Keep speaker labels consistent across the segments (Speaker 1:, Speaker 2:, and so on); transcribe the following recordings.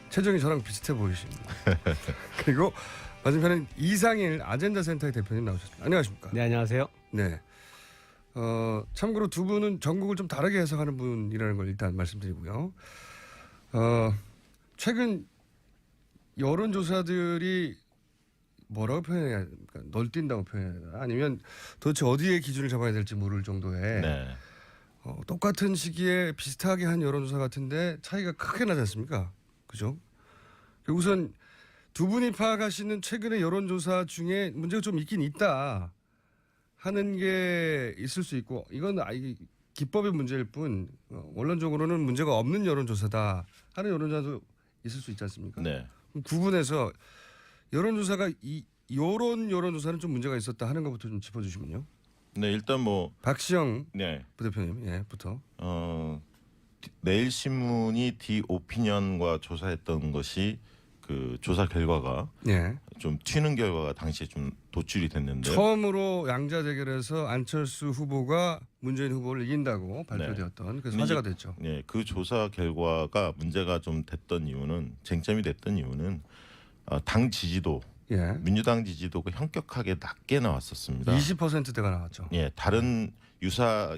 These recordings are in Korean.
Speaker 1: 체중이 저랑 비슷해 보이십니다. 그리고 맞은편은 이상일 아젠다센터의 대표님 나오셨습니다. 안녕하십니까?
Speaker 2: 네, 안녕하세요.
Speaker 1: 네. 참고로 두 분은 전국을 좀 다르게 해석하는 분이라는 걸 일단 말씀드리고요. 최근 여론조사들이 뭐라고 표현해야 됩니까? 널뛴다고 표현해야 되나? 아니면 도대체 어디에 기준을 잡아야 될지 모를 정도의
Speaker 3: 네.
Speaker 1: 똑같은 시기에 비슷하게 한 여론조사 같은데 차이가 크게 나지 않습니까? 그죠? 우선 두 분이 파악하시는 최근의 여론조사 중에 문제가 좀 있긴 있다 하는 게 있을 수 있고 이건 기법의 문제일 뿐 원론적으로는 문제가 없는 여론조사다 하는 여론조사도 있을 수 있지 않습니까?
Speaker 3: 네.
Speaker 1: 구분해서 여론조사가 여론조사는 좀 문제가 있었다 하는 것부터 좀 짚어주시면요.
Speaker 3: 네, 일단 뭐
Speaker 1: 박시영
Speaker 3: 네.
Speaker 1: 부대표님, 부터.
Speaker 3: 내일신문이 디오피니언과 조사했던 것이 그 조사 결과가 좀 튀는 결과가 당시에 좀 도출이 됐는데
Speaker 1: 처음으로 양자 대결에서 안철수 후보가 문재인 후보를 이긴다고 발표되었던 그래서 화제가 됐죠.
Speaker 3: 네, 그 조사 결과가 문제가 좀 됐던 이유는 쟁점이 됐던 이유는 당 지지도 민주당 지지도가 현격하게 낮게 나왔었습니다.
Speaker 1: 20%대가 나왔죠.
Speaker 3: 예, 다른 유사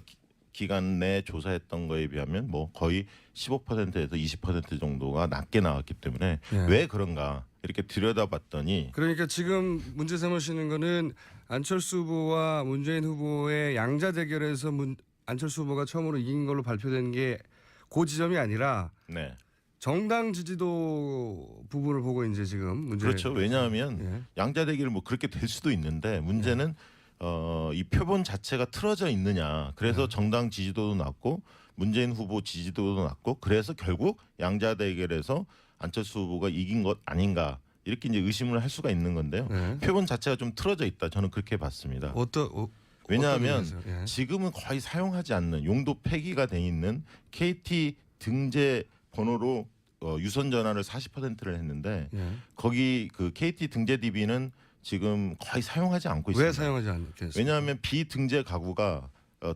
Speaker 3: 기간 내 조사했던 거에 비하면 뭐 거의 15%에서 20% 정도가 낮게 나왔기 때문에 왜 그런가 이렇게 들여다봤더니
Speaker 1: 그러니까 지금 문제 삼으시는 거는 안철수 후보와 문재인 후보의 양자 대결에서 안철수 후보가 처음으로 이긴 걸로 발표된 게 그 지점이 아니라
Speaker 3: 네.
Speaker 1: 정당 지지도 부분을 보고 이제 지금 문제
Speaker 3: 그렇죠. 왜냐하면 양자 대결 뭐 그렇게 될 수도 있는데 문제는 이 표본 자체가 틀어져 있느냐. 그래서 정당 지지도도 낮고 문재인 후보 지지도도 낮고 그래서 결국 양자 대결에서 안철수 후보가 이긴 것 아닌가 이렇게 이제 의심을 할 수가 있는 건데요. 표본 자체가 좀 틀어져 있다. 저는 그렇게 봤습니다. 왜냐하면 지금은 거의 사용하지 않는 용도 폐기가 돼 있는 KT 등재 번호로 유선 전화를 40%를 했는데 거기 그 KT 등재 DB는 지금 거의 사용하지 않고 있습니다.
Speaker 1: 왜 사용하지 않겠습니까?
Speaker 3: 왜냐하면 비등재 가구가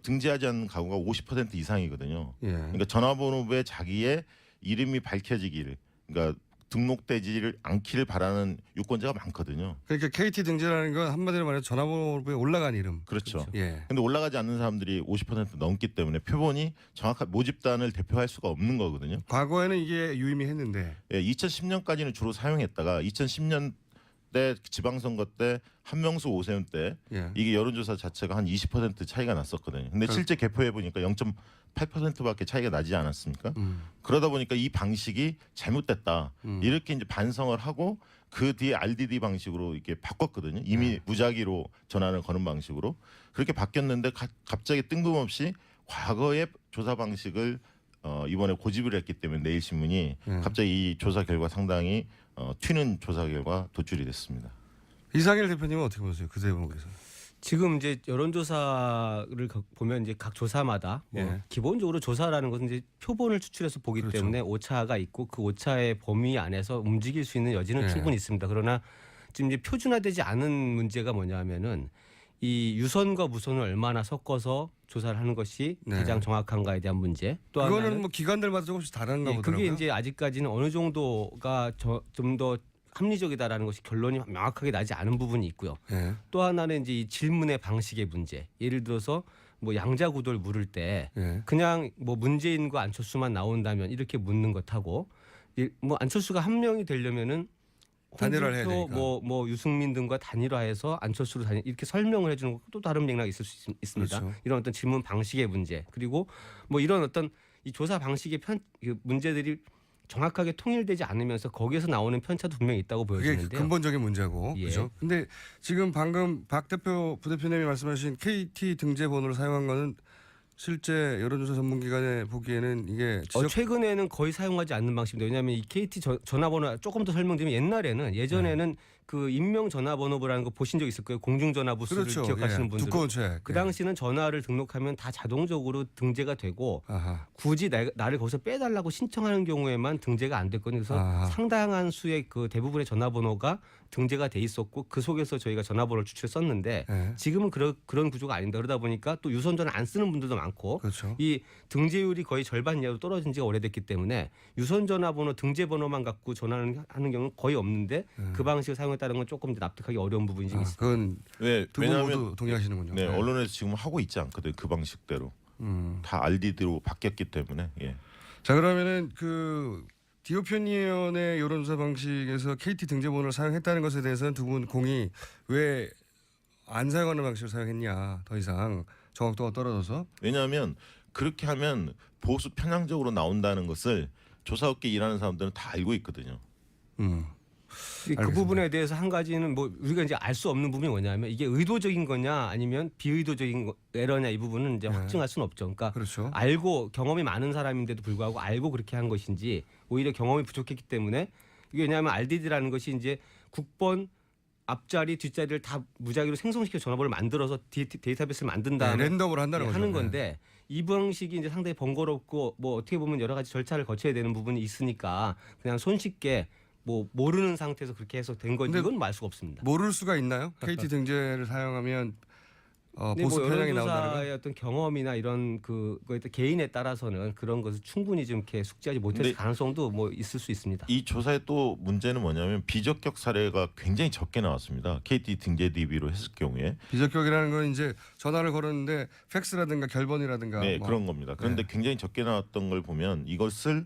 Speaker 3: 등재하지 않는 가구가 50% 이상이거든요. 그러니까 전화번호부에 자기의 이름이 밝혀지기를 그러니까 등록되지를 않기를 바라는 유권자가 많거든요.
Speaker 1: 그러니까 KT 등재라는 건 한마디로 말해서 전화번호부에 올라간 이름.
Speaker 3: 그렇죠.
Speaker 1: 예.
Speaker 3: 근데 올라가지 않는 사람들이 50% 넘기 때문에 표본이 정확한 모집단을 대표할 수가 없는 거거든요.
Speaker 1: 과거에는 이게 유의미했는데.
Speaker 3: 예, 2010년까지는 주로 사용했다가 2010년 때 지방선거 때 한명수 오세훈 때 이게 여론조사 자체가 한 20% 차이가 났었거든요. 근데 실제 개표해 보니까 0.8%밖에 차이가 나지 않았습니까? 그러다 보니까 이 방식이 잘못됐다. 이렇게 이제 반성을 하고 그 뒤에 RDD 방식으로 이렇게 바꿨거든요. 이미 무작위로 전화를 거는 방식으로 그렇게 바뀌었는데 갑자기 뜬금없이 과거의 조사 방식을 이번에 고집을 했기 때문에 내일신문이 갑자기 이 조사 결과 상당히 튀는 조사 결과 도출이 됐습니다.
Speaker 1: 이상일 대표님은 어떻게 보세요? 그 대목에서.
Speaker 2: 지금 이제 여론조사를 보면 이제 각 조사마다 기본적으로 조사라는 것은 이제 표본을 추출해서 보기 때문에 오차가 있고 그 오차의 범위 안에서 움직일 수 있는 여지는 충분히 있습니다. 그러나 지금 이제 표준화되지 않은 문제가 뭐냐면은 이 유선과 무선을 얼마나 섞어서 조사를 하는 것이 가장 정확한가에 대한 문제. 또
Speaker 1: 그거는
Speaker 2: 하나는
Speaker 1: 뭐 기관들마다 조금씩 다른가 보더라고요.
Speaker 2: 그게 이제 아직까지는 어느 정도가 좀 더 합리적이다라는 것이 결론이 명확하게 나지 않은 부분이 있고요. 또 하나는 이제 이 질문의 방식의 문제. 예를 들어서 뭐 양자 구도를 물을 때 그냥 뭐 문재인과 안철수만 나온다면 이렇게 묻는 것하고 뭐 안철수가 한 명이 되려면은
Speaker 1: 단일화를 해야 되니까.
Speaker 2: 뭐 유승민 등과 단일화해서 안철수로 이렇게 설명을 해주는 것도 다른 맥락이 있을 수 있습니다.
Speaker 1: 그렇죠.
Speaker 2: 이런 어떤 질문 방식의 문제 그리고 뭐 이런 어떤 이 조사 방식의 문제들이 정확하게 통일되지 않으면서 거기에서 나오는 편차도 분명히 있다고 보여지는데요.
Speaker 1: 그게 근본적인 문제고, 그렇죠. 근데 지금 방금 박 대표 부대표님이 말씀하신 KT 등재 번호를 사용한 거는 실제 여론조사 전문기관에 보기에는 이게
Speaker 2: 최근에는 거의 사용하지 않는 방식입니다. 왜냐하면 이 KT 전화번호 조금 더 설명드리면 예전에는 그 인명 전화번호부라는 거 보신 적 있을 거예요. 공중전화부스를 기억하시는 분들은.
Speaker 1: 두꺼운 책.
Speaker 2: 그 당시는 전화를 등록하면 다 자동적으로 등재가 되고 굳이 나를 거기서 빼달라고 신청하는 경우에만 등재가 안 됐거든요. 그래서 상당한 수의 그 대부분의 전화번호가 등재가 돼 있었고 그 속에서 저희가 전화번호를 추출해 썼는데 지금은 그런 구조가 아닙니다. 그러다 보니까 또 유선전화 안 쓰는 분들도 많고
Speaker 1: 그렇죠.
Speaker 2: 이 등재율이 거의 절반 이하로 떨어진 지가 오래됐기 때문에 유선 전화번호 등재 번호만 갖고 전화를 하는 경우는 거의 없는데 그 방식을 사용했다는 건 조금 납득하기 어려운 부분이 좀 있습니다.
Speaker 1: 그건
Speaker 3: 네,
Speaker 1: 두 분
Speaker 3: 왜냐하면
Speaker 1: 모두 동의하시는군요.
Speaker 3: 네, 언론에서 지금 하고 있지 않거든요. 그 방식대로 다 RDD로 바뀌었기 때문에. 예.
Speaker 1: 자 그러면은 그 디오피니언의 여론조사 방식에서 KT 등재번호를 사용했다는 것에 대해서는 두 분 공이 왜 안 사용하는 방식을 사용했냐 더 이상 정확도가 떨어져서
Speaker 3: 왜냐하면 그렇게 하면 보수 편향적으로 나온다는 것을 조사업계 일하는 사람들은 다 알고 있거든요.
Speaker 2: 그
Speaker 1: 알겠습니다.
Speaker 2: 부분에 대해서 한 가지는 뭐 우리가 이제 알 수 없는 부분이 뭐냐면 이게 의도적인 거냐 아니면 비의도적인 에러냐 이 부분은 이제 확증할 수는 없죠. 그러니까
Speaker 1: 그렇죠.
Speaker 2: 알고 경험이 많은 사람인데도 불구하고 알고 그렇게 한 것인지 오히려 경험이 부족했기 때문에 이게 왜냐하면 RDD라는 것이 이제 국번 앞자리 뒷자리를 다 무작위로 생성시켜 전화번호를 만들어서 데이터베이스를 만든 다음에
Speaker 1: 랜덤으로 한다는 거죠.
Speaker 2: 하는 건데 이 방식이 이제 상당히 번거롭고 뭐 어떻게 보면 여러 가지 절차를 거쳐야 되는 부분이 있으니까 그냥 손쉽게 뭐 모르는 상태에서 그렇게 해서 된 건지
Speaker 1: 근데
Speaker 2: 이건 알 수가 없습니다.
Speaker 1: 모를 수가 있나요? KT 등재를 사용하면
Speaker 2: 근데
Speaker 1: 보수
Speaker 2: 뭐
Speaker 1: 편향이 나온다는 거.
Speaker 2: 여론조사의 어떤 경험이나 이런 그거에 따라 개인에 따라서는 그런 것을 충분히 좀 이렇게 숙지하지 못했을
Speaker 3: 근데
Speaker 2: 가능성도 뭐 있을 수 있습니다.
Speaker 3: 이 조사의 또 문제는 뭐냐면 비적격 사례가 굉장히 적게 나왔습니다. KT 등재 DB로 했을 경우에.
Speaker 1: 비적격이라는 건 이제 전화를 걸었는데 팩스라든가 결번이라든가
Speaker 3: 네,
Speaker 1: 뭐.
Speaker 3: 그런 겁니다. 그런데 굉장히 적게 나왔던 걸 보면 이것을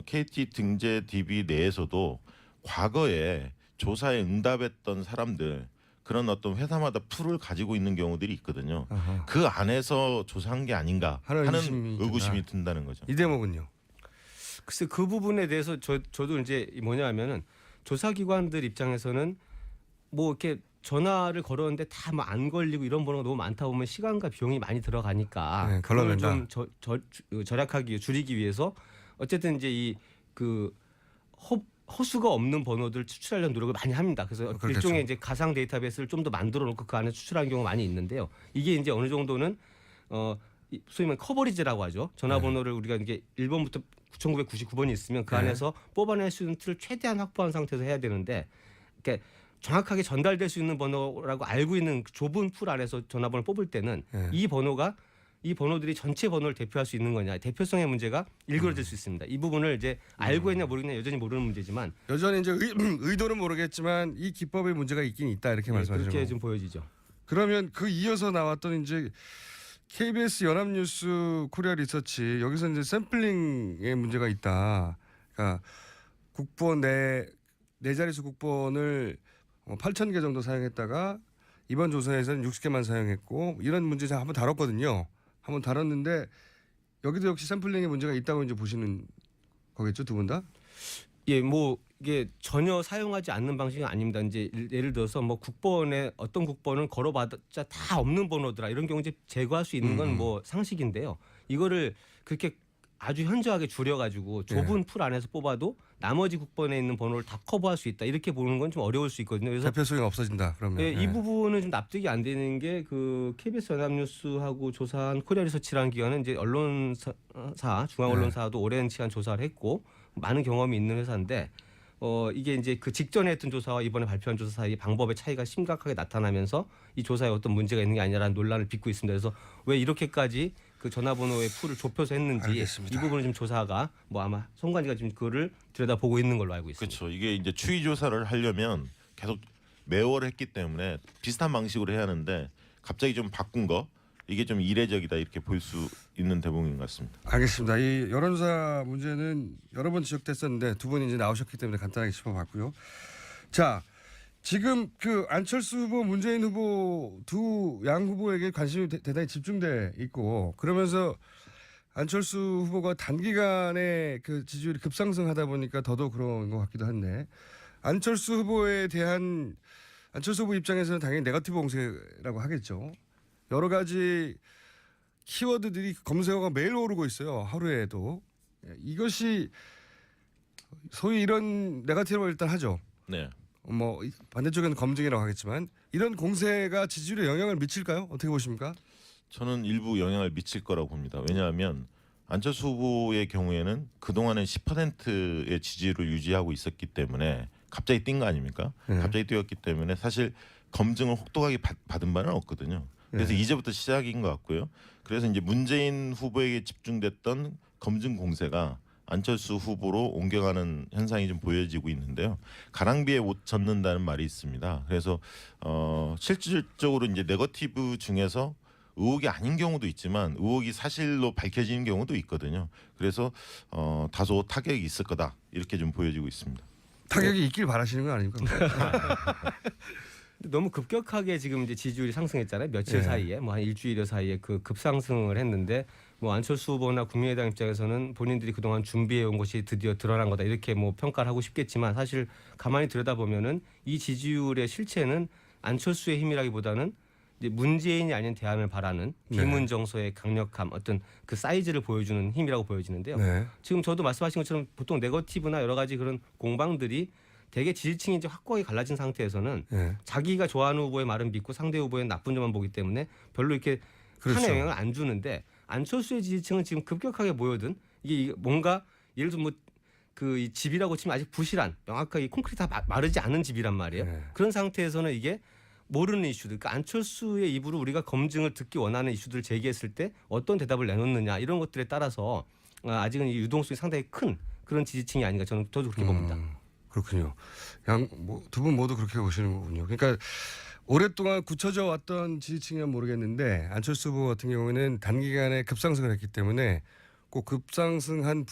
Speaker 3: KT 등재 DB 내에서도 과거에 조사에 응답했던 사람들 그런 어떤 회사마다 풀을 가지고 있는 경우들이 있거든요.
Speaker 1: 아하.
Speaker 3: 그 안에서 조사한 게 아닌가
Speaker 1: 하는
Speaker 3: 하는
Speaker 1: 의구심이
Speaker 3: 의구심이 든다는 거죠.
Speaker 1: 이 대목은요.
Speaker 2: 글쎄 그 부분에 대해서 저도 이제 뭐냐면은 조사기관들 입장에서는 뭐 이렇게 전화를 걸었는데 다 뭐 안 걸리고 이런 번호가 너무 많다 보면 시간과 비용이 많이 들어가니까
Speaker 1: 네,
Speaker 2: 그걸
Speaker 1: 걸러낸다.
Speaker 2: 좀 절약하기 줄이기 위해서 어쨌든 이제 이그 허수가 없는 번호들 추출하려는 노력을 많이 합니다. 그래서
Speaker 1: 그렇겠죠.
Speaker 2: 일종의 이제 가상 데이터베이스를 좀 더 만들어 놓고 그 안에 추출하는 경우가 많이 있는데요. 이게 이제 어느 정도는 소위 말하는 커버리지라고 하죠. 전화번호를 우리가 이게 1번부터 9,999번이 있으면 그
Speaker 1: 네.
Speaker 2: 안에서 뽑아낼 수 있는 틀을 최대한 확보한 상태에서 해야 되는데 그러니까 정확하게 전달될 수 있는 번호라고 알고 있는 그 좁은 풀 안에서 전화번호를 뽑을 때는
Speaker 1: 네.
Speaker 2: 이 번호들이 전체 번호를 대표할 수 있는 거냐 대표성의 문제가 일그러질 수 있습니다. 이 부분을 이제 알고 있냐 모르겠냐 여전히 모르는 문제지만
Speaker 1: 여전히 이제 의도는 모르겠지만 이 기법에 문제가 있긴 있다 이렇게 말씀하시는
Speaker 2: 그렇게
Speaker 1: 거고.
Speaker 2: 좀 보여지죠.
Speaker 1: 그러면 그 이어서 나왔던 이제 KBS 연합뉴스 코리아 리서치 여기서 이제 샘플링에 문제가 있다. 그러니까 국번 네 자릿수 국번을 8,000개 정도 사용했다가 이번 조사에서는 60개만 사용했고 이런 문제 제가 한번 다뤘거든요. 한번 다뤘는데 여기도 역시 샘플링에 문제가 있다고 이제 보시는 거겠죠, 두 분 다?
Speaker 2: 예, 뭐 이게 전혀 사용하지 않는 방식은 아닙니다. 이제 예를 들어서 뭐 국번에 어떤 국번은 걸어봤자 다 없는 번호더라 이런 경우 이제 제거할 수 있는 건 뭐 상식인데요. 이거를 그렇게 아주 현저하게 줄여가지고 좁은 풀 안에서 뽑아도 나머지 국번에 있는 번호를 다 커버할 수 있다 이렇게 보는 건 좀 어려울 수 있거든요. 그래서
Speaker 1: 대표성이 없어진다. 그러면
Speaker 2: 예, 이 부분은 좀 납득이 안 되는 게 그 KBS 연합뉴스하고 조사한 코리아 리서치라는 기관은 이제 언론사 중앙 언론사도 오랜 시간 조사를 했고 많은 경험이 있는 회사인데 이게 이제 그 직전에 했던 조사와 이번에 발표한 조사 사이 방법의 차이가 심각하게 나타나면서 이 조사에 어떤 문제가 있는 게 아니라는 논란을 빚고 있습니다. 그래서 왜 이렇게까지 그 전화번호의 풀을 좁혀서 했는지
Speaker 1: 알겠습니다.
Speaker 2: 이 부분을 좀 조사가 뭐 아마 송관이가 지금 그거를 들여다보고 있는 걸로 알고 있습니다.
Speaker 3: 그렇죠. 이게 이제 추이 조사를 하려면 계속 매월 했기 때문에 비슷한 방식으로 해야 하는데 갑자기 좀 바꾼 거 이게 좀 이례적이다 이렇게 볼 수 있는 대목인 것 같습니다.
Speaker 1: 알겠습니다. 이 여론조사 문제는 여러 번 지적됐었는데 두 분이 이제 나오셨기 때문에 간단하게 짚어봤고요. 자, 지금 그 안철수 후보, 문재인 후보 두 양 후보에게 관심이 대단히 집중돼 있고 그러면서 안철수 후보가 단기간에 그 지지율이 급상승하다 보니까 더더욱 그런 것 같기도 한데 안철수 후보에 대한 안철수 후보 입장에서는 당연히 네거티브 공세라고 하겠죠. 여러 가지 키워드들이 검색어가 매일 오르고 있어요. 하루에도. 이것이 소위 이런 네거티브를 일단 하죠.
Speaker 3: 네.
Speaker 1: 뭐 반대쪽에는 검증이라고 하겠지만 이런 공세가 지지율에 영향을 미칠까요? 어떻게 보십니까?
Speaker 3: 저는 일부 영향을 미칠 거라고 봅니다. 왜냐하면 안철수 후보의 경우에는 그동안은 10%의 지지율을 유지하고 있었기 때문에 갑자기 뛴 거 아닙니까?
Speaker 1: 네.
Speaker 3: 갑자기 뛰었기 때문에 사실 검증을 혹독하게 받은 바는 없거든요. 그래서 이제부터 시작인 것 같고요. 그래서 이제 문재인 후보에게 집중됐던 검증 공세가 안철수 후보로 옮겨가는 현상이 좀 보여지고 있는데요. 가랑비에 옷 젖는다는 말이 있습니다. 그래서 실질적으로 이제 네거티브 중에서 의혹이 아닌 경우도 있지만 의혹이 사실로 밝혀지는 경우도 있거든요. 그래서 다소 타격이 있을 거다 이렇게 좀 보여지고 있습니다.
Speaker 1: 타격이 있길 바라시는 건 아닙니까?
Speaker 2: 너무 급격하게 지금 이제 지지율이 상승했잖아요. 며칠 사이에 뭐 한 일주일 사이에 그 급상승을 했는데 뭐 안철수 후보나 국민의당 입장에서는 본인들이 그동안 준비해 온 것이 드디어 드러난 거다 이렇게 뭐 평가를 하고 싶겠지만 사실 가만히 들여다보면은 이 지지율의 실체는 안철수의 힘이라기보다는 이제 문재인이 아닌 대안을 바라는 비문 정서의 강력함 어떤 그 사이즈를 보여주는 힘이라고 보여지는데요. 지금 저도 말씀하신 것처럼 보통 네거티브나 여러 가지 그런 공방들이 대개 지지층이 이제 확고하게 갈라진 상태에서는 자기가 좋아하는 후보의 말은 믿고 상대 후보의 나쁜 점만 보기 때문에 별로 이렇게
Speaker 1: 그렇죠.
Speaker 2: 큰 영향을 안 주는데 안철수의 지지층은 지금 급격하게 모여든 이게 뭔가 예를 들어 뭐 그 집이라고 치면 아직 부실한 명확하게 콘크리트 다 마르지 않은 집이란 말이에요. 그런 상태에서는 이게 모르는 이슈들, 그러니까 안철수의 입으로 우리가 검증을 듣기 원하는 이슈들을 제기했을 때 어떤 대답을 내놓느냐 이런 것들에 따라서 아직은 이 유동성이 상당히 큰 그런 지지층이 아닌가 저도 그렇게 봅니다.
Speaker 1: 그렇군요. 두 분 모두 그렇게 보시는 거군요. 그러니까 오랫동안 굳혀져 왔던 지지층이면 모르겠는데 안철수 후보 같은 경우에는 단기간에 급상승을 했기 때문에 꼭 급상승한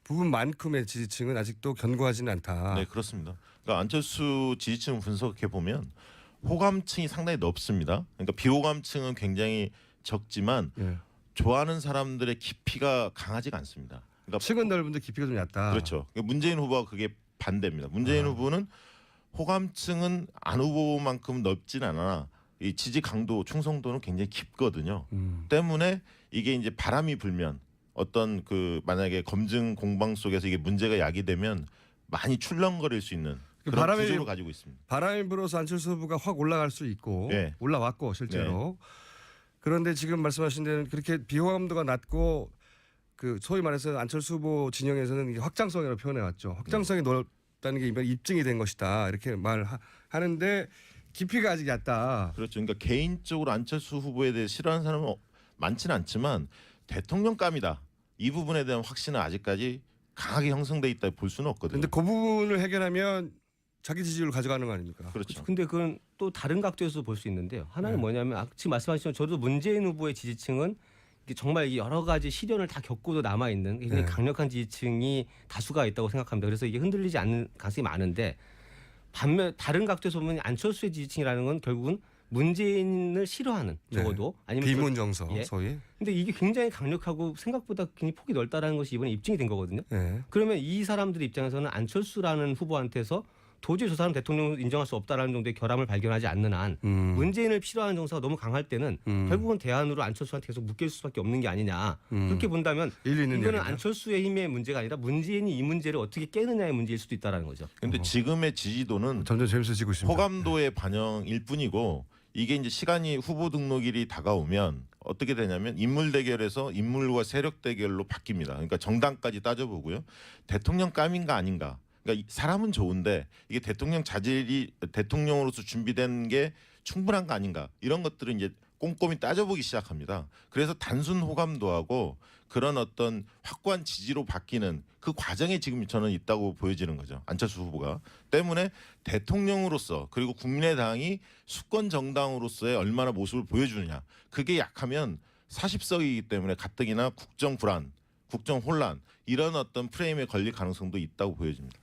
Speaker 1: 부분만큼의 지지층은 아직도 견고하지는 않다.
Speaker 3: 네, 그렇습니다. 그러니까 안철수 지지층 분석해 보면 호감층이 상당히 넓습니다. 그러니까 비호감층은 굉장히 적지만 좋아하는 사람들의 깊이가 강하지가 않습니다. 그러니까
Speaker 1: 층은 넓은데 깊이가 좀 얕다.
Speaker 3: 그렇죠. 그러니까 문재인 후보가 그게 반대입니다. 문재인 후보는 호감층은 안 후보만큼 넓진 않아 이 지지 강도, 충성도는 굉장히 깊거든요. 때문에 이게 이제 바람이 불면 어떤 그 만약에 검증 공방 속에서 이게 문제가 야기되면 많이 출렁거릴 수 있는 그런 구조를 가지고 있습니다.
Speaker 1: 바람이 불어서 안철수 후보가 확 올라갈 수 있고 올라왔고 실제로. 그런데 지금 말씀하신 데는 그렇게 비호감도가 낮고 그 소위 말해서 안철수 후보 진영에서는 이게 확장성이라고 표현해 왔죠. 확장성이 넓다는 게 이번 입증이 된 것이다 이렇게 말하는데 깊이가 아직 얕다.
Speaker 3: 그렇죠. 그러니까 개인적으로 안철수 후보에 대해 싫어하는 사람은 많지는 않지만 대통령감이다. 이 부분에 대한 확신은 아직까지 강하게 형성돼 있다 볼 수는 없거든요.
Speaker 1: 그런데 그 부분을 해결하면 자기 지지율을 가져가는 거 아닙니까?
Speaker 3: 그렇죠.
Speaker 2: 근데 그건 또 다른 각도에서 볼 수 있는데요. 하나는 뭐냐면 지금 말씀하신 저도 문재인 후보의 지지층은 정말 여러 가지 시련을 다 겪고도 남아 있는 굉장히 강력한 지지층이 다수가 있다고 생각합니다. 그래서 이게 흔들리지 않는 가능성이 많은데 반면 다른 각도에서 보면 안철수의 지지층이라는 건 결국은 문재인을 싫어하는 적어도 아니면
Speaker 1: 비문 정서 소위.
Speaker 2: 근데 이게 굉장히 강력하고 생각보다 굉장히 폭이 넓다라는 것이 이번에 입증이 된 거거든요. 그러면 이 사람들 입장에서는 안철수라는 후보한테서 도저히 저 사람 대통령 인정할 수 없다라는 정도의 결함을 발견하지 않는 한 문재인을 싫어하는 정서가 너무 강할 때는 결국은 대안으로 안철수한테 계속 묶일 수밖에 없는 게 아니냐. 그렇게 본다면 이거는 얘기다. 안철수의 힘의 문제가 아니라 문재인이 이 문제를 어떻게 깨느냐의 문제일 수도 있다라는 거죠.
Speaker 3: 그런데 지금의 지지도는
Speaker 1: 점점 재밌어지고 있습니다.
Speaker 3: 호감도의 반영일 뿐이고 이게 이제 시간이 후보 등록일이 다가오면 어떻게 되냐면 인물 대결에서 인물과 세력 대결로 바뀝니다. 그러니까 정당까지 따져보고요. 대통령감인가 아닌가. 그러니까 사람은 좋은데 이게 대통령 자질이 대통령으로서 준비된 게 충분한가 아닌가 이런 것들은 이제 꼼꼼히 따져보기 시작합니다. 그래서 단순 호감도하고 그런 어떤 확고한 지지로 바뀌는 그 과정에 지금 저는 있다고 보여지는 거죠. 안철수 후보가. 때문에 대통령으로서 그리고 국민의당이 수권 정당으로서의 얼마나 모습을 보여주느냐. 그게 약하면 40석이기 때문에 가뜩이나 국정 불안, 국정 혼란 이런 어떤 프레임에 걸릴 가능성도 있다고 보여집니다.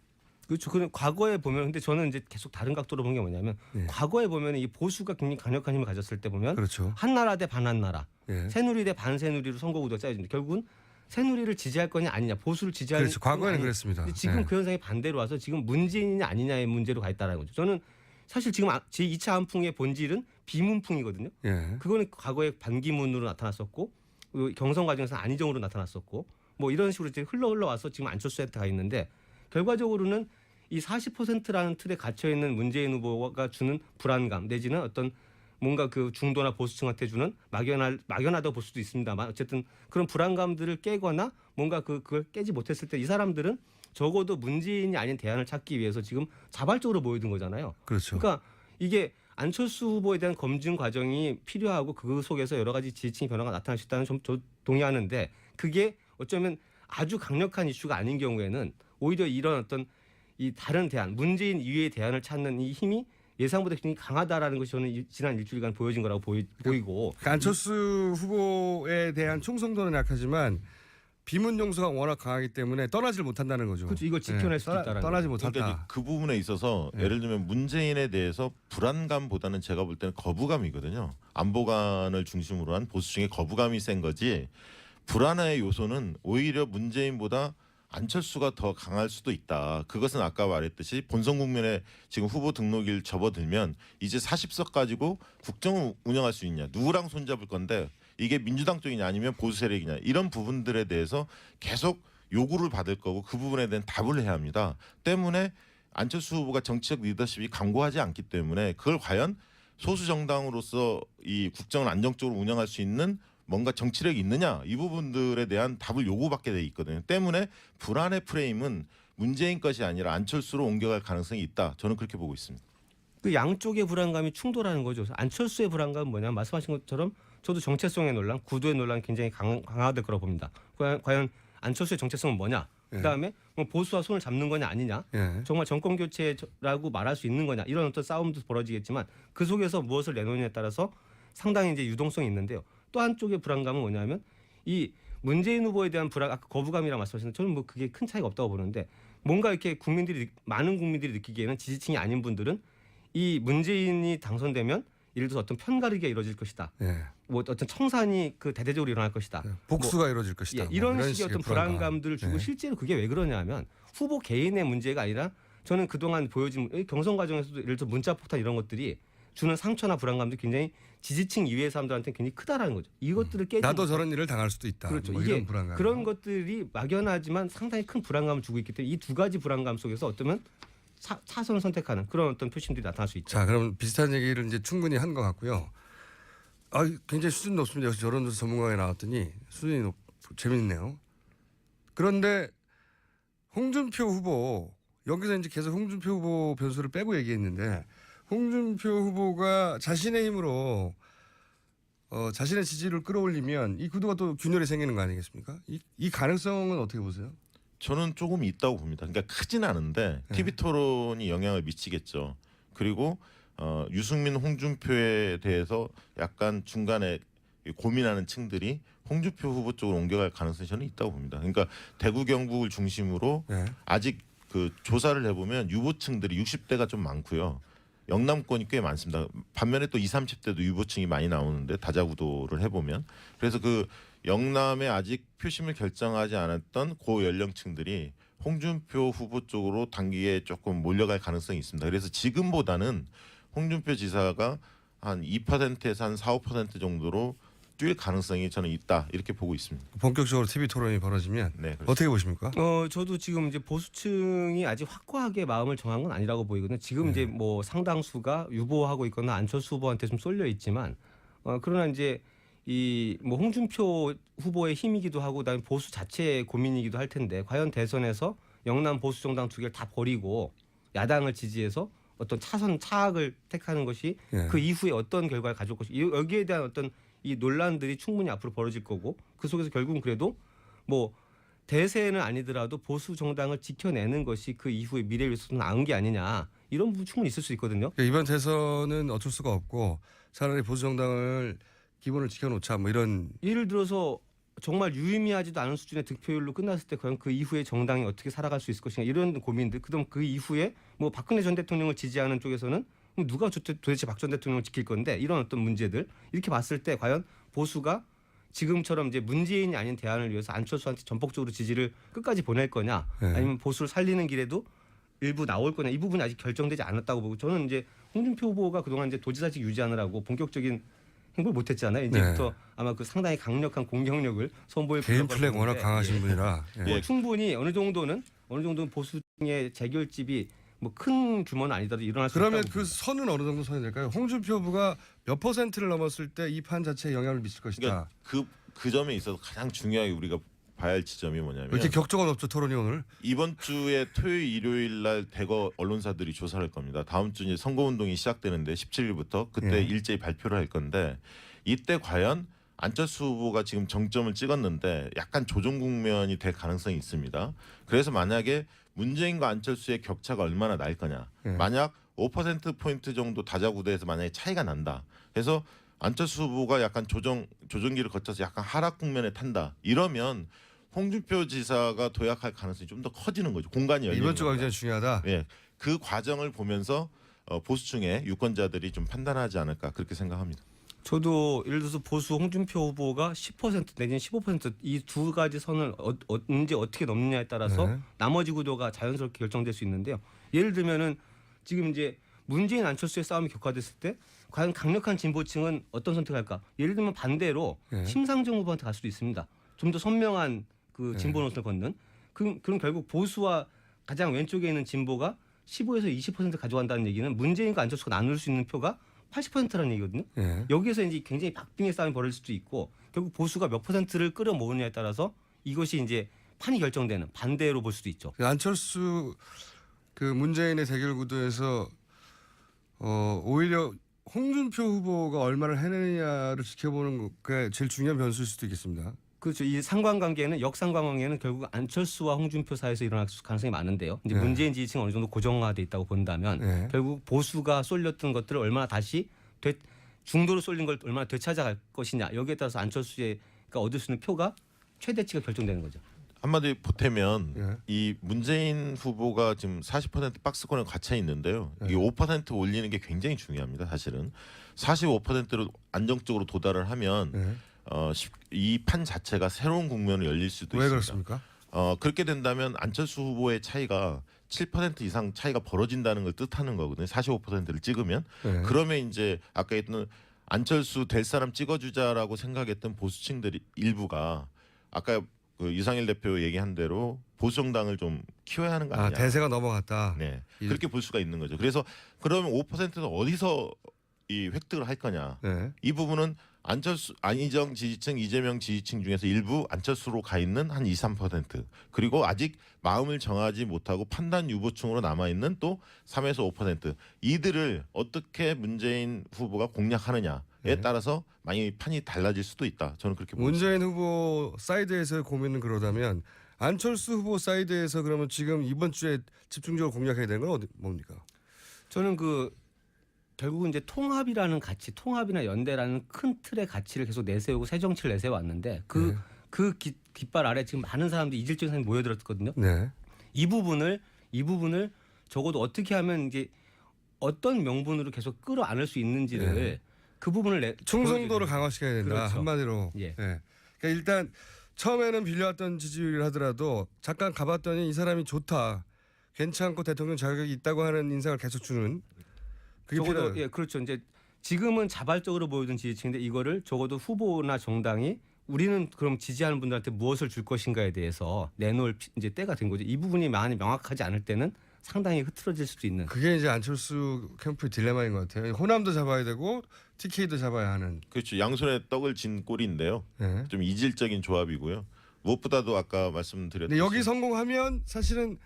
Speaker 2: 그렇죠. 그럼 과거에 보면 근데 저는 이제 계속 다른 각도로 본 게 뭐냐면 과거에 보면 이 보수가 굉장히 강력한 힘을 가졌을 때 보면 한나라 대 반한나라, 새누리 대 반새누리로 선거구도가 짜여집니다. 결국은 새누리를 지지할 거냐 아니냐, 보수를 지지할
Speaker 1: 그렇죠. 과거에는 그랬습니다.
Speaker 2: 지금 그 현상이 반대로 와서 지금 문재인이냐 아니냐의 문제로 가 있다는 거죠. 저는 사실 지금 제2차 한풍의 본질은 비문풍이거든요. 그거는 과거에 반기문으로 나타났었고 경선 과정에서 안희정으로 나타났었고 뭐 이런 식으로 이제 흘러와서 지금 안철수한테 가 있는데 결과적으로는 이 40%라는 틀에 갇혀 있는 문재인 후보가 주는 불안감 내지는 어떤 뭔가 그 중도나 보수층한테 주는 막연하다고 볼 수도 있습니다만 어쨌든 그런 불안감들을 깨거나 뭔가 그걸 깨지 못했을 때 이 사람들은 적어도 문재인이 아닌 대안을 찾기 위해서 지금 자발적으로 모여든 거잖아요.
Speaker 1: 그렇죠.
Speaker 2: 그러니까 이게 안철수 후보에 대한 검증 과정이 필요하고 그 속에서 여러 가지 지지층 변화가 나타날 수 있다는 점 저 동의하는데 그게 어쩌면 아주 강력한 이슈가 아닌 경우에는 오히려 이런 어떤 이 다른 대안, 문재인 이외의 대안을 찾는 이 힘이 예상보다 굉장히 강하다라는 것이 저는 지난 일주일간 보여진 거라고 보이고.
Speaker 1: 그러니까 안철수 후보에 대한 충성도는 약하지만 비문 용서가 워낙 강하기 때문에 떠나질 못한다는 거죠.
Speaker 2: 그렇죠. 이걸 지켜낼 수도 있다라는
Speaker 1: 떠나지
Speaker 2: 거죠.
Speaker 1: 못한다.
Speaker 3: 그러니까 그 부분에 있어서 예를 들면 문재인에 대해서 불안감보다는 제가 볼 때는 거부감이거든요. 안보관을 중심으로 한 보수층의 거부감이 센 거지 불안의 요소는 오히려 문재인보다 안철수가 더 강할 수도 있다. 그것은 아까 말했듯이 본선 국면에 지금 후보 등록일 접어들면 이제 40석 가지고 국정을 운영할 수 있냐. 누구랑 손잡을 건데 이게 민주당 쪽이냐 아니면 보수 세력이냐. 이런 부분들에 대해서 계속 요구를 받을 거고 그 부분에 대한 답을 해야 합니다. 때문에 안철수 후보가 정치적 리더십이 강고하지 않기 때문에 그걸 과연 소수 정당으로서 이 국정을 안정적으로 운영할 수 있는 뭔가 정치력이 있느냐 이 부분들에 대한 답을 요구받게 돼 있거든요. 때문에 불안의 프레임은 문재인 것이 아니라 안철수로 옮겨갈 가능성이 있다. 저는 그렇게 보고 있습니다.
Speaker 2: 그 양쪽의 불안감이 충돌하는 거죠. 안철수의 불안감은 뭐냐? 말씀하신 것처럼 저도 정체성의 논란, 구도의 논란 굉장히 강화될 거라고 봅니다. 과연 안철수의 정체성은 뭐냐? 그다음에 보수와 손을 잡는 거냐 아니냐? 정말 정권 교체라고 말할 수 있는 거냐? 이런 어떤 싸움도 벌어지겠지만 그 속에서 무엇을 내놓느냐에 따라서 상당히 이제 유동성이 있는데요. 또 한쪽의 불안감은 뭐냐면 이 문재인 후보에 대한 아까 거부감이라고 말씀하셨는데 저는 뭐 그게 큰 차이가 없다고 보는데 뭔가 이렇게 많은 국민들이 느끼기에는 지지층이 아닌 분들은 이 문재인이 당선되면 예를 들어서 어떤 편가르기가 이루어질 것이다. 뭐 어떤 청산이 그 대대적으로 일어날 것이다.
Speaker 1: 복수가 이루어질 것이다.
Speaker 2: 예, 이런 식의 어떤 불안감들을 주고 실제로 그게 왜 그러냐면 후보 개인의 문제가 아니라 저는 그동안 보여진 경선 과정에서도 예를 들어 문자 폭탄 이런 것들이 주는 상처나 불안감도 굉장히 지지층 이외의 사람들한테 굉장히 크다라는 거죠. 이것들을 깨지
Speaker 1: 나도 저런 일을 당할 수도 있다.
Speaker 2: 그렇죠.
Speaker 1: 뭐
Speaker 2: 이게
Speaker 1: 이런 불안감.
Speaker 2: 그런 것들이 막연하지만 상당히 큰 불안감을 주고 있기 때문에 이 두 가지 불안감 속에서 어쩌면 차선을 선택하는 그런 어떤 표심들이 나타날 수 있죠.
Speaker 1: 자, 그럼 비슷한 얘기를 이제 충분히 한 것 같고요. 굉장히 수준 높습니다. 역시 여론조사 전문가에 나왔더니 수준이 재밌네요. 그런데 홍준표 후보 여기서 이제 계속 홍준표 후보 변수를 빼고 얘기했는데 홍준표 후보가 자신의 힘으로 자신의 지지를 끌어올리면 이 구도가 또 균열이 생기는 거 아니겠습니까? 이 가능성은 어떻게 보세요?
Speaker 3: 저는 조금 있다고 봅니다. 그러니까 크진 않은데 TV 토론이 영향을 미치겠죠. 그리고 유승민, 홍준표에 대해서 약간 중간에 고민하는 층들이 홍준표 후보 쪽으로 옮겨갈 가능성이 저는 있다고 봅니다. 그러니까 대구 경북을 중심으로 아직 그 조사를 해보면 유보층들이 60대가 좀 많고요. 영남권이 꽤 많습니다. 반면에 또 20, 30대도 유보층이 많이 나오는데 다자구도를 해보면 그래서 그 영남에 아직 표심을 결정하지 않았던 고 연령층들이 홍준표 후보 쪽으로 단기에 조금 몰려갈 가능성이 있습니다. 그래서 지금보다는 홍준표 지사가 한 2%에서 한 4, 5% 정도로 뛸 가능성이 저는 있다 이렇게 보고 있습니다.
Speaker 1: 본격적으로 TV 토론이 벌어지면 어떻게 보십니까?
Speaker 2: 저도 지금 이제 보수층이 아직 확고하게 마음을 정한 건 아니라고 보이거든요. 지금 이제 뭐 상당수가 유보하고 있거나 안철수 후보한테 좀 쏠려 있지만 그러나 이제 이 뭐 홍준표 후보의 힘이기도 하고 그다음에 보수 자체의 고민이기도 할 텐데 과연 대선에서 영남 보수 정당 두 개를 다 버리고 야당을 지지해서 어떤 차악을 택하는 것이 그 이후에 어떤 결과를 가져올 것이 여기에 대한 어떤 이 논란들이 충분히 앞으로 벌어질 거고 그 속에서 결국은 그래도 뭐 대세는 아니더라도 보수 정당을 지켜내는 것이 그 이후의 미래를 위해서 나은 게 아니냐 이런 부분 충분히 있을 수 있거든요.
Speaker 1: 이번 대선은 어쩔 수가 없고 차라리 보수 정당을 기본을 지켜놓자 뭐 이런.
Speaker 2: 예를 들어서 정말 유의미하지도 않은 수준의 득표율로 끝났을 때 과연 그 이후에 정당이 어떻게 살아갈 수 있을 것인가 이런 고민들. 그다음 그 이후에 뭐 박근혜 전 대통령을 지지하는 쪽에서는 누가 도대체 박 전 대통령을 지킬 건데 이런 어떤 문제들 이렇게 봤을 때 과연 보수가 지금처럼 이제 문재인이 아닌 대안을 위해서 안철수한테 전폭적으로 지지를 끝까지 보낼 거냐 아니면 보수를 살리는 길에도 일부 나올 거냐 이 부분이 아직 결정되지 않았다고 보고 저는 이제 홍준표 후보가 그동안 이제 도지사직 유지하느라고 본격적인 행보를 못했잖아요. 이제부터 아마 그 상당히 강력한 공격력을 선보일
Speaker 1: 개인 플래그 워낙 강하신 분이라
Speaker 2: 뭐 충분히 어느 정도는 보수층의 재결집이 뭐 큰 규모는 아니더라도 일어날 수 있다고
Speaker 1: 그러면 그
Speaker 2: 봅니다.
Speaker 1: 선은 어느 정도 선이 될까요? 홍준표 후보가 몇 %를 넘었을 때 이 판 자체에 영향을 미칠 것이다.
Speaker 3: 그러니까 그 점에 있어서 가장 중요하게 우리가 봐야 할 지점이 뭐냐면
Speaker 1: 왜 이렇게 격조가 높죠 토론이 오늘?
Speaker 3: 이번 주에 토요일 일요일 날 대거 언론사들이 조사를 할 겁니다. 다음 주 이제 선거운동이 시작되는데 17일부터 그때 일제히 발표를 할 건데 이때 과연 안철수 후보가 지금 정점을 찍었는데 약간 조정 국면이 될 가능성이 있습니다. 그래서 만약에 문재인과 안철수의 격차가 얼마나 날 거냐. 만약 5%포인트 정도 다자구도에서 만약에 차이가 난다. 그래서 안철수 후보가 약간 조정기를 거쳐서 약간 하락 국면에 탄다. 이러면 홍준표 지사가 도약할 가능성이 좀 더 커지는 거죠. 공간이 열리는
Speaker 1: 이번 주가 굉장히 중요하다.
Speaker 3: 예, 그 과정을 보면서 보수층의 유권자들이 좀 판단하지 않을까 그렇게 생각합니다.
Speaker 2: 저도 예를 들어서 보수 홍준표 후보가 10% 내지는 15%이 두 가지 선을 언제 어떻게 넘느냐에 따라서 나머지 구도가 자연스럽게 결정될 수 있는데요. 예를 들면은 지금 이제 문재인 안철수의 싸움이 격화됐을 때 과연 강력한 진보층은 어떤 선택할까? 예를 들면 반대로 심상정 후보한테 갈 수도 있습니다. 좀 더 선명한 그 진보 노선을 걷는. 그럼 결국 보수와 가장 왼쪽에 있는 진보가 15에서 20% 가져간다는 얘기는 문재인과 안철수가 나눌 수 있는 표가 80%라는 얘기거든요. 여기에서 이제 굉장히 박빙의 싸움이 벌어질 수도 있고 결국 보수가 몇 %를 끌어모으느냐에 따라서 이것이 이제 판이 결정되는 반대로 볼 수도 있죠.
Speaker 1: 안철수 그 문재인의 대결 구도에서 오히려 홍준표 후보가 얼마를 해내느냐를 지켜보는 게 제일 중요한 변수일 수도 있겠습니다.
Speaker 2: 그렇죠. 이 상관관계는 역상관관계는 결국 안철수와 홍준표 사이에서 일어날 가능성이 많은데요. 이제 문재인 지지층 어느 정도 고정화돼 있다고 본다면 결국 보수가 쏠렸던 것들을 얼마나 다시 중도로 쏠린 걸 얼마나 되찾아갈 것이냐 여기에 따라서 안철수가 얻을 수 있는 표가 최대치가 결정되는 거죠.
Speaker 3: 한마디 보태면 이 문재인 후보가 지금 40% 박스권에 갇혀 있는데요. 이게 5% 올리는 게 굉장히 중요합니다. 사실은 45%로 안정적으로 도달을 하면 이 판 자체가 새로운 국면을 열릴 수도
Speaker 1: 왜
Speaker 3: 있습니다.
Speaker 1: 그렇습니까?
Speaker 3: 그렇게 된다면 안철수 후보의 차이가 7% 이상 차이가 벌어진다는 걸 뜻하는 거거든요. 45%를 찍으면 그러면 이제 아까 했던 안철수 될 사람 찍어주자라고 생각했던 보수층들이 일부가 아까 그 유상일 대표 얘기한 대로 보수 정당을 좀 키워야 하는 거 아니냐.
Speaker 1: 대세가 넘어갔다.
Speaker 3: 네, 그렇게 볼 수가 있는 거죠. 그래서 그러면 5%는 어디서 이 획득을 할 거냐. 이 부분은 안희정 지지층, 이재명 지지층 중에서 일부 안철수로 가 있는 한 2, 3% 그리고 아직 마음을 정하지 못하고 판단 유보층으로 남아 있는 또 3에서 5% 이들을 어떻게 문재인 후보가 공략하느냐에 따라서 많이 판이 달라질 수도 있다. 저는 그렇게 봅니다.
Speaker 1: 문재인 후보 사이드에서의 고민은 그러다면 안철수 후보 사이드에서 그러면 지금 이번 주에 집중적으로 공략해야 되는 건 뭡니까?
Speaker 2: 저는 결국은 이제 통합이라는 가치, 통합이나 연대라는 큰 틀의 가치를 계속 내세우고 새 정치를 내세워왔는데 그 깃발 아래 지금 많은 사람들이 이질적인 사람이 모여들었거든요. 이 부분을 적어도 어떻게 하면 이제 어떤 명분으로 계속 끌어안을 수 있는지를 그 부분을
Speaker 1: 충성도를 강화시켜야 된다.
Speaker 2: 그렇죠.
Speaker 1: 한마디로. 그러니까 일단 처음에는 빌려왔던 지지율을 하더라도 잠깐 가봤더니 이 사람이 좋다. 괜찮고 대통령 자격이 있다고 하는 인상을 계속 주는.
Speaker 2: 적어도 그렇죠. 이제 지금은 자발적으로 보여준 지지층인데 이거를 적어도 후보나 정당이 우리는 그럼 지지하는 분들한테 무엇을 줄 것인가에 대해서 내놓을 이제 때가 된 거죠. 이 부분이 많이 명확하지 않을 때는 상당히 흐트러질 수도 있는.
Speaker 1: 그게 이제 안철수 캠프의 딜레마인 것 같아요. 호남도 잡아야 되고 TK도 잡아야 하는.
Speaker 3: 그렇죠. 양손에 떡을 진 꼴인데요. 좀 이질적인 조합이고요. 무엇보다도 아까 말씀드렸듯이
Speaker 1: 여기 성공하면 사실은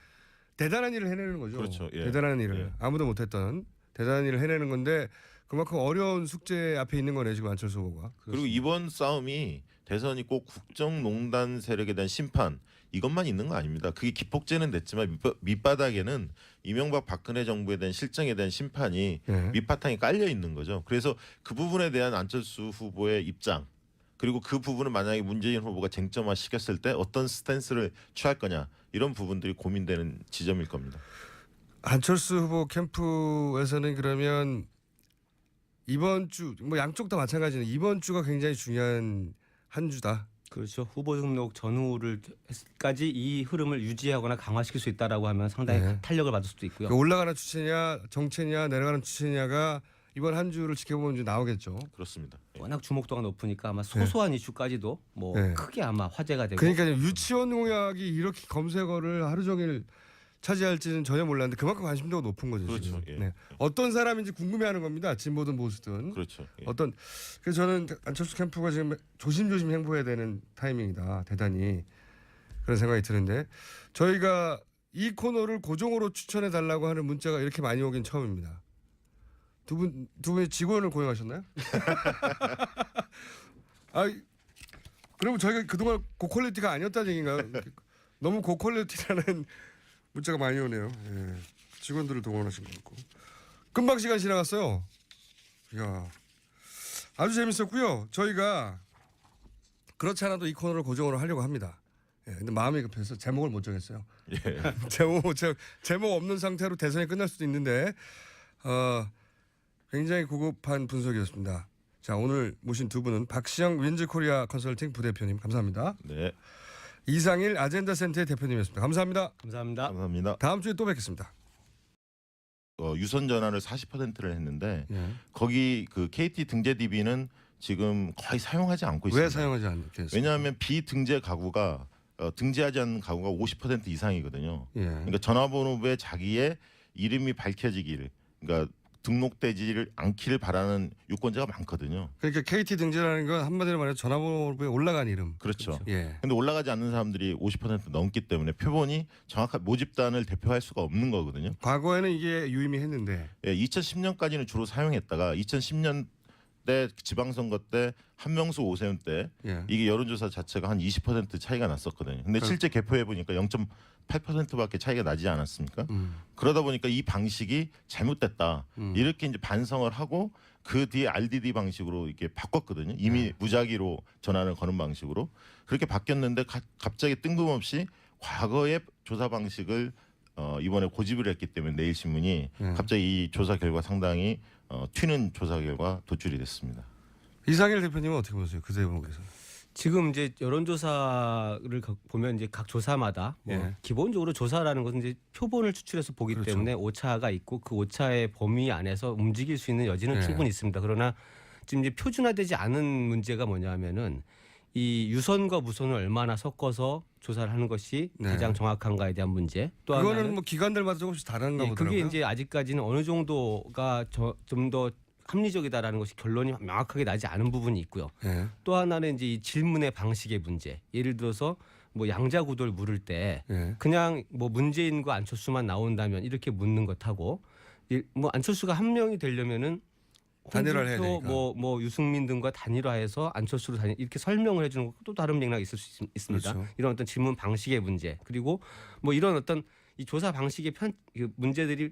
Speaker 1: 대단한 일을 해내는 거죠.
Speaker 3: 그렇죠.
Speaker 1: 대단한 일을 아무도 못했던 대단한 일을 해내는 건데 그만큼 어려운 숙제 앞에 있는 거네 지금 안철수 후보가.
Speaker 3: 그리고 이번 싸움이 대선이 꼭 국정농단 세력에 대한 심판 이것만 있는 거 아닙니다. 그게 기폭제는 됐지만 밑바닥에는 이명박 박근혜 정부에 대한 실정에 대한 심판이 밑바탕에 깔려 있는 거죠. 그래서 그 부분에 대한 안철수 후보의 입장 그리고 그 부분을 만약에 문재인 후보가 쟁점화 시켰을 때 어떤 스탠스를 취할 거냐 이런 부분들이 고민되는 지점일 겁니다.
Speaker 1: 안철수 후보 캠프에서는 그러면 이번 주 뭐 양쪽 다 마찬가지는 이번 주가 굉장히 중요한 한 주다.
Speaker 2: 그렇죠. 후보 등록 전후를까지 이 흐름을 유지하거나 강화시킬 수 있다라고 하면 상당히 탄력을 받을 수도 있고요.
Speaker 1: 올라가는 추세냐 정체냐 내려가는 추세냐가 이번 한 주를 지켜보면 좀 나오겠죠.
Speaker 3: 그렇습니다.
Speaker 2: 워낙 주목도가 높으니까 아마 소소한 이슈까지도 뭐 크게 아마 화제가 되고.
Speaker 1: 그러니까 유치원 공약이 이렇게 검색어를 하루 종일 차지할지는 전혀 몰랐는데 그만큼 관심도가 높은 거죠.
Speaker 3: 그렇죠.
Speaker 1: 어떤 사람인지 궁금해하는 겁니다. 진보든 보수든.
Speaker 3: 그렇죠.
Speaker 1: 그래서 저는 안철수 캠프가 지금 조심조심 행보해야 되는 타이밍이다. 대단히. 그런 생각이 드는데 저희가 이 코너를 고정으로 추천해 달라고 하는 문자가 이렇게 많이 오긴 처음입니다. 두 분이 직원을 고용하셨나요? 아, 그러면 저희가 그동안 고퀄리티가 아니었다는 얘기인가요? 너무 고퀄리티라는 문자가 많이 오네요. 예. 직원들을 동원하신 것 같고. 금방 시간 지나갔어요. 이야, 아주 재밌었고요. 저희가 그렇지 않아도 이 코너를 고정으로 하려고 합니다. 예, 근데 마음이 급해서 제목을 못 정했어요.
Speaker 3: 예.
Speaker 1: 제목 없는 상태로 대선이 끝날 수도 있는데 굉장히 고급한 분석이었습니다. 자, 오늘 모신 두 분은 박시영 윈즈코리아 컨설팅 부대표님 감사합니다.
Speaker 3: 네.
Speaker 1: 이상일 아젠다센터의 대표님이었습니다. 감사합니다.
Speaker 2: 감사합니다.
Speaker 3: 감사합니다.
Speaker 1: 다음 주에 또 뵙겠습니다.
Speaker 3: 유선 전화를 40%를 했는데
Speaker 1: 예.
Speaker 3: 거기 그 KT 등재 DB는 지금 거의 사용하지 않고 있습니다.
Speaker 1: 왜 사용하지 않겠습니까?
Speaker 3: 왜냐하면 비등재 가구가 등재하지 않는 가구가 50% 이상이거든요.
Speaker 1: 예.
Speaker 3: 그러니까 전화번호부에 자기의 이름이 밝혀지기를, 그러니까 등록되지를 않기를 바라는 유권자가 많거든요.
Speaker 1: 그러니까 KT 등재라는 건 한마디로 말해서 전화번호부에 올라간 이름.
Speaker 3: 그렇죠.
Speaker 1: 예.
Speaker 3: 근데 올라가지 않는 사람들이 50% 넘기 때문에 표본이 정확한 모집단을 대표할 수가 없는 거거든요.
Speaker 1: 과거에는 이게 유의미했는데.
Speaker 3: 예, 2010년까지는 주로 사용했다가 2010년 때 지방선거 때 한명수 오세훈 때
Speaker 1: 예.
Speaker 3: 이게 여론조사 자체가 한 20% 차이가 났었거든요. 근데 실제 개표해 보니까 0.8%밖에 차이가 나지 않았습니까? 그러다 보니까 이 방식이 잘못됐다. 이렇게 이제 반성을 하고 그 뒤에 RDD 방식으로 이렇게 바꿨거든요. 이미 무작위로 전화를 거는 방식으로 그렇게 바뀌었는데 갑자기 뜬금없이 과거의 조사 방식을 이번에 고집을 했기 때문에 내일신문이 갑자기 이 조사 결과 상당히 튀는 조사 결과 도출이 됐습니다.
Speaker 1: 이상일 대표님은 어떻게 보세요? 그 대목에서.
Speaker 2: 지금 이제 여론조사를 보면 이제 각 조사마다
Speaker 1: 예.
Speaker 2: 기본적으로 조사라는 것은 이제 표본을 추출해서 보기
Speaker 1: 그렇죠.
Speaker 2: 때문에 오차가 있고 그 오차의 범위 안에서 움직일 수 있는 여지는
Speaker 1: 예.
Speaker 2: 충분히 있습니다. 그러나 지금 이제 표준화되지 않은 문제가 뭐냐면은 이 유선과 무선을 얼마나 섞어서 조사를 하는 것이
Speaker 1: 네.
Speaker 2: 가장 정확한가에 대한 문제. 또
Speaker 1: 그거는
Speaker 2: 하나는
Speaker 1: 뭐 기관들마다 조금씩 다른가
Speaker 2: 예,
Speaker 1: 보더라고요.
Speaker 2: 그게 이제 아직까지는 어느 정도가 좀 더 합리적이다라는 것이 결론이 명확하게 나지 않은 부분이 있고요.
Speaker 1: 예.
Speaker 2: 또 하나는 이제 이 질문의 방식의 문제. 예를 들어서 뭐 양자 구도를 물을 때
Speaker 1: 예.
Speaker 2: 그냥 뭐 문재인과 안철수만 나온다면 이렇게 묻는 것하고 뭐 안철수가 한 명이 되려면은
Speaker 1: 단일화를 해야
Speaker 2: 홍준표
Speaker 1: 되니까.
Speaker 2: 뭐 유승민 등과 단일화해서 안철수로 이렇게 설명을 해주는 것도 다른 맥락이 있을 수 있습니다.
Speaker 1: 그렇죠.
Speaker 2: 이런 어떤 질문 방식의 문제 그리고 뭐 이런 어떤 이 조사 방식의 문제들이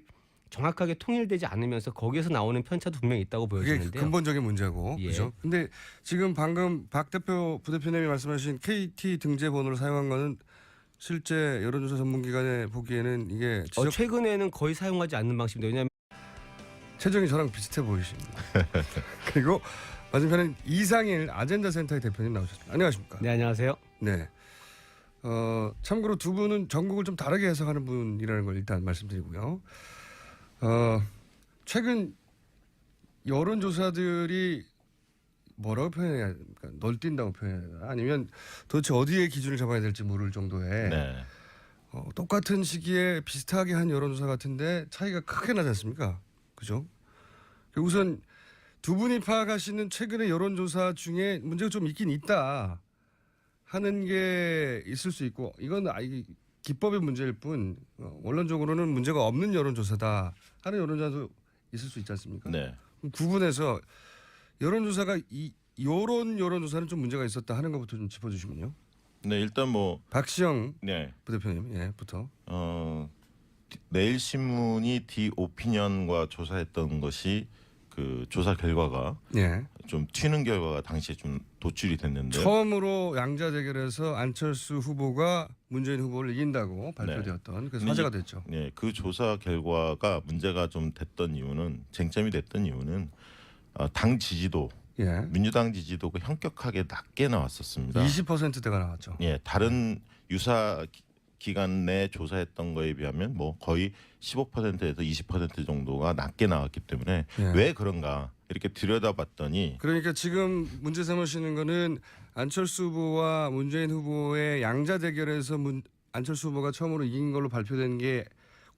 Speaker 2: 정확하게 통일되지 않으면서 거기에서 나오는 편차도 분명히 있다고
Speaker 1: 그게
Speaker 2: 보여지는데요.
Speaker 1: 근본적인 문제고.
Speaker 2: 예.
Speaker 1: 그죠? 근데 지금 방금 박 대표 부대표님이 말씀하신 KT 등재 번호를 사용한 거는 실제 여론조사 전문기관에 보기에는 이게
Speaker 2: 최근에는 거의 사용하지 않는 방식입니다. 왜냐하면
Speaker 1: 체정이 저랑 비슷해 보이십니다. 그리고 맞은편은 이상일 아젠다센터의 대표님 나오셨습니다. 안녕하십니까?
Speaker 2: 네, 안녕하세요.
Speaker 1: 네. 참고로 두 분은 전국을 좀 다르게 해석하는 분이라는 걸 일단 말씀드리고요. 최근 여론조사들이 뭐라고 표현해야 됩니까? 널뛴다고 표현해야 되나? 아니면 도대체 어디에 기준을 잡아야 될지 모를 정도의
Speaker 3: 네.
Speaker 1: 똑같은 시기에 비슷하게 한 여론조사 같은데 차이가 크게 나지 않습니까? 그죠? 우선 두 분이 파악하시는 최근의 여론조사 중에 문제가 좀 있긴 있다 하는 게 있을 수 있고 이건 기법의 문제일 뿐 원론적으로는 문제가 없는 여론조사다 하는 여론조사도 있을 수 있지 않습니까?
Speaker 3: 네.
Speaker 1: 구분해서 여론조사가 이런 여론조사는 좀 문제가 있었다 하는 것부터 좀 짚어주시면요.
Speaker 3: 네, 일단 뭐
Speaker 1: 박시영
Speaker 3: 네.
Speaker 1: 부대표님, 부터.
Speaker 3: 내일신문이 디오피니언과 조사했던 것이 그 조사 결과가
Speaker 1: 예.
Speaker 3: 좀 튀는 결과가 당시에 좀 도출이 됐는데
Speaker 1: 처음으로 양자 대결에서 안철수 후보가 문재인 후보를 이긴다고 발표되었던 그래서 화제가 됐죠.
Speaker 3: 네, 그 조사 결과가 문제가 좀 됐던 이유는 쟁점이 됐던 이유는 당 지지도
Speaker 1: 예.
Speaker 3: 민주당 지지도가 현격하게 낮게 나왔었습니다.
Speaker 1: 20%대가 나왔죠.
Speaker 3: 예, 다른 유사 기간 내 조사했던 거에 비하면 뭐 거의 15%에서 20% 정도가 낮게 나왔기 때문에
Speaker 1: 예.
Speaker 3: 왜 그런가 이렇게 들여다봤더니
Speaker 1: 그러니까 지금 문제 삼으시는 거는 안철수 후보와 문재인 후보의 양자 대결에서 안철수 후보가 처음으로 이긴 걸로 발표된 게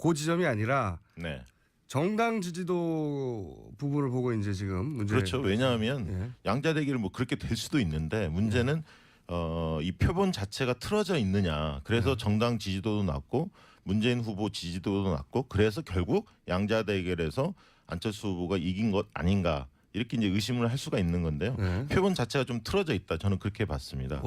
Speaker 1: 그 지점이 아니라
Speaker 3: 네.
Speaker 1: 정당 지지도 부분을 보고 이제 지금 문제
Speaker 3: 그렇죠. 왜냐하면
Speaker 1: 예.
Speaker 3: 양자 대결 뭐 그렇게 될 수도 있는데 문제는 이 표본 자체가 틀어져 있느냐. 그래서 정당 지지도도 낮고 문재인 후보 지지도도 낮고 그래서 결국 양자 대결에서 안철수 후보가 이긴 것 아닌가. 이렇게 이제 의심을 할 수가 있는 건데요. 표본 자체가 좀 틀어져 있다. 저는 그렇게 봤습니다.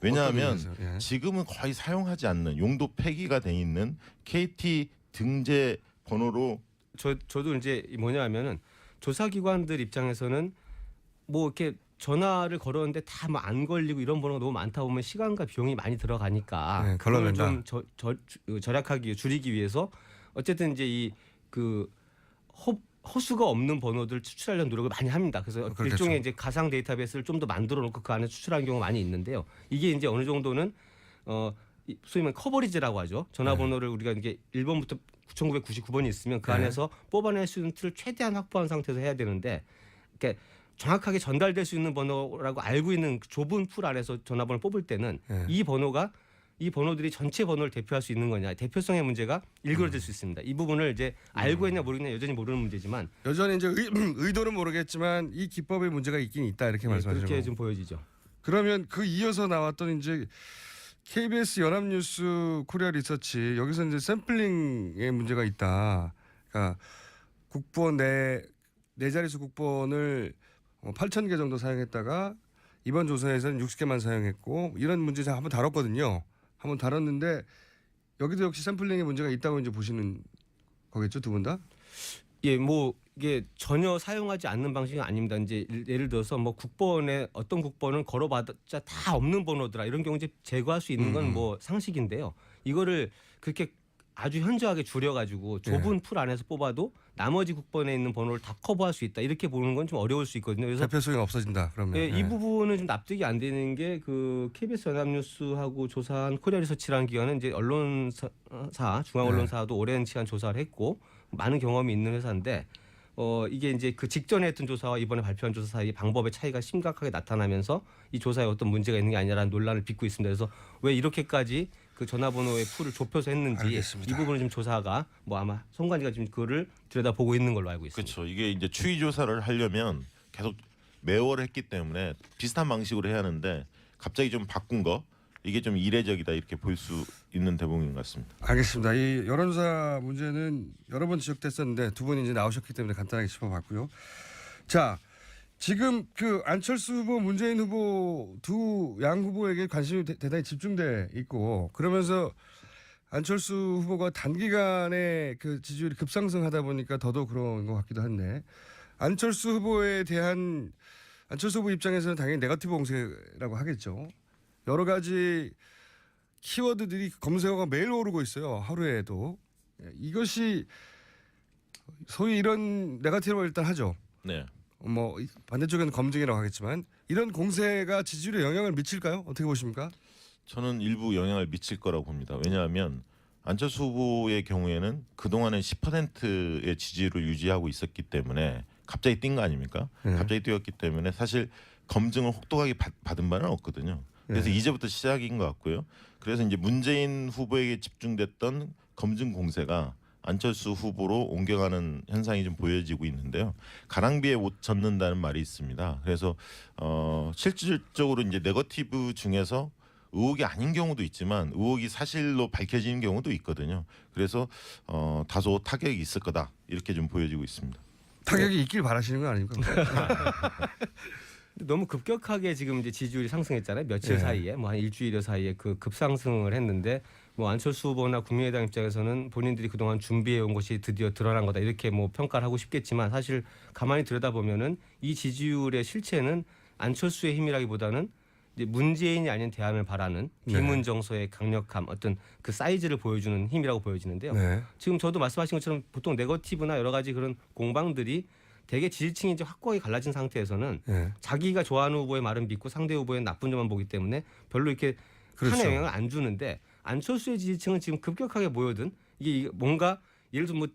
Speaker 3: 왜냐하면 지금은 거의 사용하지 않는 용도 폐기가 돼 있는 KT 등재 번호로
Speaker 2: 저도 이제 뭐냐하면은 조사기관들 입장에서는 뭐 이렇게 전화를 걸었는데 다 뭐 안 걸리고 이런 번호가 너무 많다 보면 시간과 비용이 많이 들어가니까 그걸 좀 절약하기 줄이기 위해서 어쨌든 이제 이 그 허수가 없는 번호들 추출하려는 노력을 많이 합니다. 그래서
Speaker 1: 그렇겠죠.
Speaker 2: 일종의 이제 가상 데이터베이스를 좀 더 만들어 놓고 그 안에 추출하는 경우가 많이 있는데요. 이게 이제 어느 정도는 소위 말하는 커버리지라고 하죠. 전화번호를 우리가 이게 1번부터 9,999번이 있으면 그 안에서 뽑아낼 수 있는 틀을 최대한 확보한 상태에서 해야 되는데 그러니까 정확하게 전달될 수 있는 번호라고 알고 있는 좁은 풀 안에서 전화번호를 뽑을 때는 이 번호들이 전체 번호를 대표할 수 있는 거냐 대표성의 문제가 일그러질 수 있습니다. 이 부분을 이제 알고 있냐 모르겠냐 여전히 모르는 문제지만
Speaker 1: 여전히 이제 의도는 모르겠지만 이 기법에 문제가 있긴 있다 이렇게 말씀하시는
Speaker 2: 그렇게
Speaker 1: 거고.
Speaker 2: 좀 보여지죠.
Speaker 1: 그러면 그 이어서 나왔던 이제 KBS 연합뉴스 코리아 리서치 여기서 이제 샘플링에 문제가 있다. 그러니까 국번 네 자릿수 국번을 8,000개 정도 사용했다가 이번 조사에서는 60개만 사용했고 이런 문제 제가 한번 다뤘거든요. 한번 다뤘는데 여기도 역시 샘플링에 문제가 있다고 이제 보시는 거겠죠, 두 분 다?
Speaker 2: 예, 뭐 이게 전혀 사용하지 않는 방식은 아닙니다. 이제 예를 들어서 뭐 국번에 어떤 국번은 걸어봤자 다 없는 번호더라 이런 경우 이제 제거할 수 있는 건 뭐 상식인데요. 이거를 그렇게 아주 현저하게 줄여가지고 좁은 풀 안에서 뽑아도 나머지 국번에 있는 번호를 다 커버할 수 있다 이렇게 보는 건 좀 어려울 수 있거든요. 그래서
Speaker 1: 대표성이 없어진다. 그러면
Speaker 2: 예, 이 부분은 좀 납득이 안 되는 게 그 KBS 연합뉴스하고 조사한 코리아 리서치라는 기관은 이제 언론사 중앙 언론사도 오랜 시간 조사를 했고 많은 경험이 있는 회사인데 이게 이제 그 직전에 했던 조사와 이번에 발표한 조사 사이 방법의 차이가 심각하게 나타나면서 이 조사에 어떤 문제가 있는 게 아니냐라는 논란을 빚고 있습니다. 그래서 왜 이렇게까지 그 전화번호의 풀을 좁혀서 했는지
Speaker 1: 알겠습니다.
Speaker 2: 이 부분을 지금 조사가 뭐 아마 선관위가 지금 그거를 들여다보고 있는 걸로 알고 있습니다.
Speaker 3: 그렇죠. 이게 이제 추이 조사를 하려면 계속 매월 했기 때문에 비슷한 방식으로 해야 하는데 갑자기 좀 바꾼 거 이게 좀 이례적이다 이렇게 볼 수 있는 대목인 것 같습니다.
Speaker 1: 알겠습니다. 이 여론조사 문제는 여러 번 지적됐었는데 두 분이 이제 나오셨기 때문에 간단하게 짚어봤고요. 자, 지금 그 안철수 후보, 문재인 후보 두 양 후보에게 관심이 대단히 집중돼 있고 그러면서 안철수 후보가 단기간에 그 지지율이 급상승하다 보니까 더더욱 그런 것 같기도 한데 안철수 후보에 대한 안철수 후보 입장에서는 당연히 네거티브 공세라고 하겠죠. 여러 가지 키워드들이 검색어가 매일 오르고 있어요. 하루에도. 이것이 소위 이런 네거티브를 일단 하죠.
Speaker 3: 네.
Speaker 1: 뭐 반대쪽에는 검증이라고 하겠지만 이런 공세가 지지율에 영향을 미칠까요? 어떻게 보십니까?
Speaker 3: 저는 일부 영향을 미칠 거라고 봅니다. 왜냐하면 안철수 후보의 경우에는 그동안은 10%의 지지율을 유지하고 있었기 때문에 갑자기 뛴 거 아닙니까? 갑자기 뛰었기 때문에 사실 검증을 혹독하게 받은 바는 없거든요. 그래서 이제부터 시작인 것 같고요. 그래서 이제 문재인 후보에게 집중됐던 검증 공세가 안철수 후보로 옮겨가는 현상이 좀 보여지고 있는데요. 가랑비에 옷 젖는다는 말이 있습니다. 그래서 실질적으로 이제 네거티브 중에서 의혹이 아닌 경우도 있지만 의혹이 사실로 밝혀지는 경우도 있거든요. 그래서 다소 타격이 있을 거다 이렇게 좀 보여지고 있습니다.
Speaker 1: 타격이 있길 바라시는 건 아닙니까?
Speaker 2: 너무 급격하게 지금 이제 지지율이 상승했잖아요. 며칠 사이에 뭐 한 일주일 사이에 그 급상승을 했는데 뭐 안철수 후보나 국민의당 입장에서는 본인들이 그동안 준비해 온 것이 드디어 드러난 거다 이렇게 뭐 평가를 하고 싶겠지만 사실 가만히 들여다보면은 이 지지율의 실체는 안철수의 힘이라기보다는 이제 문재인이 아닌 대안을 바라는 비문정서의 강력함 어떤 그 사이즈를 보여주는 힘이라고 보여지는데요. 지금 저도 말씀하신 것처럼 보통 네거티브나 여러 가지 그런 공방들이 대개 지지층이 이제 확고하게 갈라진 상태에서는 자기가 좋아하는 후보의 말은 믿고 상대 후보의 나쁜 점만 보기 때문에 별로 이렇게 큰 영향을 안 주는데 안철수의 지지층은 지금 급격하게 모여든 이게 뭔가 예를 들어 뭐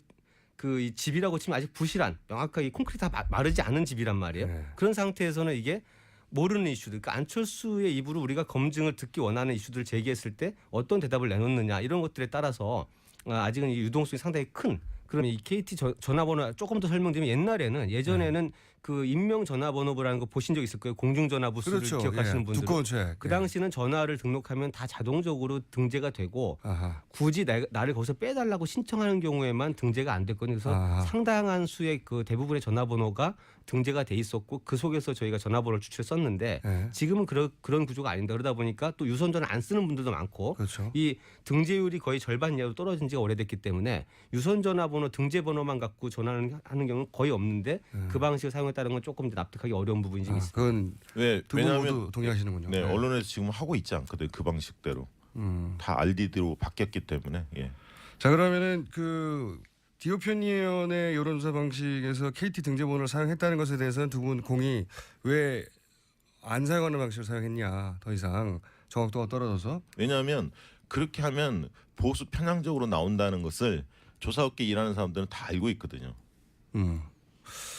Speaker 2: 그 집이라고 치면 아직 부실한 명확하게 콘크리트가 마르지 않은 집이란 말이에요. 그런 상태에서는 이게 모르는 이슈들, 그러니까 안철수의 입으로 우리가 검증을 듣기 원하는 이슈들을 제기했을 때 어떤 대답을 내놓느냐 이런 것들에 따라서 아직은 이 유동성이 상당히 큰 그럼 이 KT 전화번호 조금 더 설명드리면 예전에는 그 임명 전화번호부라는 거 보신 적 있을 거예요. 공중전화 부스를
Speaker 1: 그렇죠.
Speaker 2: 기억하시는 분들.
Speaker 1: 두꺼운 책.
Speaker 2: 그 당시는 전화를 등록하면 다 자동적으로 등재가 되고
Speaker 1: 아하.
Speaker 2: 굳이 나를 거기서 빼달라고 신청하는 경우에만 등재가 안 됐거든요. 그래서
Speaker 1: 아하.
Speaker 2: 상당한 수의 그 대부분의 전화번호가 등재가 돼 있었고 그 속에서 저희가 전화번호를 추출했었는데
Speaker 1: 네.
Speaker 2: 지금은 그런 구조가 아닌다. 그러다 보니까 또 유선전화 안 쓰는 분들도 많고
Speaker 1: 그렇죠.
Speaker 2: 이 등재율이 거의 절반 이하로 떨어진 지가 오래됐기 때문에 유선전화번호 등재번호만 갖고 전화를 하는 경우는 거의 없는데 그 방식을 사용했다는 건 조금 납득하기 어려운 부분이 좀 있습니다.
Speaker 1: 그건 두 분
Speaker 3: 왜냐하면
Speaker 1: 모두 동의하시는군요.
Speaker 3: 네, 언론에서 지금 하고 있지 않거든요. 그 방식대로 다 RDD로 바뀌었기 때문에. 예.
Speaker 1: 자 그러면은 그 디오편위원회 여론조사 방식에서 KT 등재번호를 사용했다는 것에 대해서는 두 분 공이 왜 안 사용하는 방식을 사용했냐 더 이상 정확도가 떨어져서
Speaker 3: 왜냐하면 그렇게 하면 보수 편향적으로 나온다는 것을 조사업계 일하는 사람들은 다 알고 있거든요.
Speaker 2: 그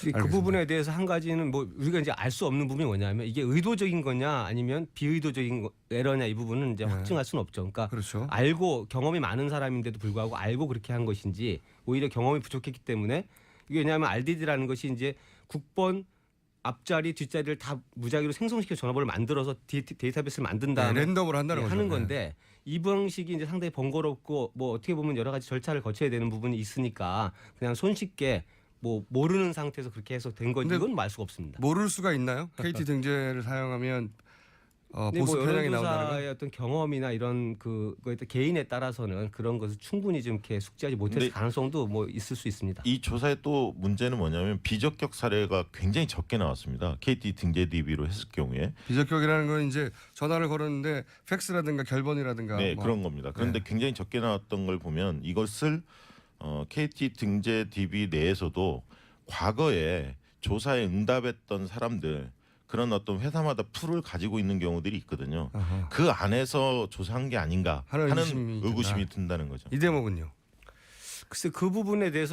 Speaker 1: 알겠습니다.
Speaker 2: 부분에 대해서 한 가지는 뭐 우리가 이제 알 수 없는 부분이 뭐냐면 이게 의도적인 거냐 아니면 비의도적인 에러냐 이 부분은 이제 확증할 수는 없죠. 그러니까
Speaker 1: 그렇죠.
Speaker 2: 알고 경험이 많은 사람인데도 불구하고 알고 그렇게 한 것인지 오히려 경험이 부족했기 때문에 이게 왜냐하면 RDD라는 것이 이제 국번 앞자리 뒷자리를 다 무작위로 생성시켜 전화번호를 만들어서 데이터베이스를 만든 다음에
Speaker 1: 랜덤으로 한다는 거죠.
Speaker 2: 하는 건데 이 방식이 이제 상당히 번거롭고 뭐 어떻게 보면 여러 가지 절차를 거쳐야 되는 부분이 있으니까 그냥 손쉽게 뭐 모르는 상태에서 그렇게 해서 된 건지
Speaker 1: 근데
Speaker 2: 이건 알 수가 없습니다.
Speaker 1: 모를 수가 있나요? KT 등재를 사용하면
Speaker 2: 근데
Speaker 1: 보수
Speaker 2: 뭐
Speaker 1: 편향이 나온다는 거.
Speaker 2: 여론조사의 어떤 경험이나 이런 그거에 따라 개인에 따라서는 그런 것을 충분히 좀 이렇게 숙지하지 못했을
Speaker 3: 근데
Speaker 2: 가능성도 뭐 있을 수 있습니다.
Speaker 3: 이 조사의 또 문제는 뭐냐면 비적격 사례가 굉장히 적게 나왔습니다. KT 등재 DB로 했을 경우에.
Speaker 1: 비적격이라는 건 이제 전화를 걸었는데 팩스라든가 결번이라든가
Speaker 3: 네,
Speaker 1: 뭐.
Speaker 3: 그런 겁니다. 그런데 굉장히 적게 나왔던 걸 보면 이것을 KT 등재 DB 내에서도 과거에 조사에 응답했던 사람들 그런 어떤 회사마다 풀을 가지고 있는 경우들이 있거든요.
Speaker 1: 아하.
Speaker 3: 그 안에서 조사한 게 아닌가
Speaker 1: 하는
Speaker 3: 하는
Speaker 1: 의심이
Speaker 3: 의구심이 든다는 거죠.
Speaker 1: 이 대목은요.
Speaker 2: 글쎄 그 부분에 대해서